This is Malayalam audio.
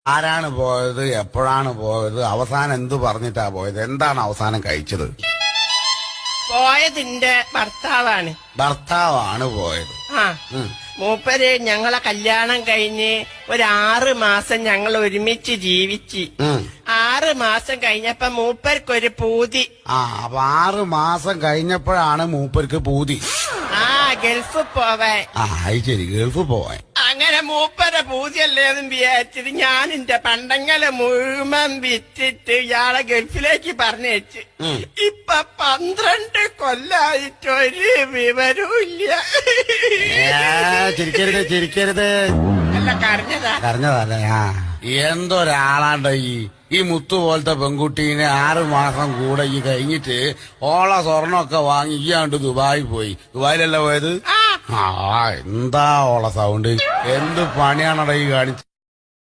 ആരാണ് പോയത്, എപ്പോഴാണ് പോയത്, അവസാനം എന്തു പറഞ്ഞിട്ടാ പോയത്, എന്താണ് അവസാനം കഴിച്ചത്? പോയതിന്റെ ഭർത്താവാണ്. ഭർത്താവാണ് പോയത്. ആ മൂപ്പര് ഞങ്ങളെ കല്യാണം കഴിഞ്ഞ് 6 മാസം ഞങ്ങൾ ഒരുമിച്ച് ജീവിച്ച് 6 മാസം കഴിഞ്ഞപ്പോ മൂപ്പർക്കൊരു പൂതി. അപ്പൊ 6 മാസം കഴിഞ്ഞപ്പോഴാണ് മൂപ്പർക്ക് പൂതി. ഗൾഫ് പോവാൻ. ശരി, ഗൾഫ് പോവാൻ. അങ്ങനെ മൂപ്പരെ പൂതിയല്ലേന്നും വിചാരിച്ചിട്ട് ഞാൻ എന്റെ പണ്ടങ്ങളെ മുഴുവൻ വിറ്റിട്ട് ഇയാളെ ഗൾഫിലേക്ക് പറഞ്ഞയച്ച്. ഇപ്പൊ 12 കൊല്ലായിട്ടൊരു വിവരവും ഇല്ല. ചിരിക്കരുത്. അല്ല കരഞ്ഞതാ. കരഞ്ഞതല്ലേ? എന്തൊരാളാണ്ട ഈ മുത്തു പോലത്തെ പെൺകുട്ടീനെ 6 മാസം കൂടെ ഈ കഴിഞ്ഞിട്ട് ഓള സ്വർണ്ണമൊക്കെ വാങ്ങി ഇയാണ്ട് ദുബായി പോയി. ദുബായിലല്ല പോയത്? എന്താ ഓള സൗണ്ട്? എന്ത് പണിയാണടാ ഈ കാണിച്ചത്?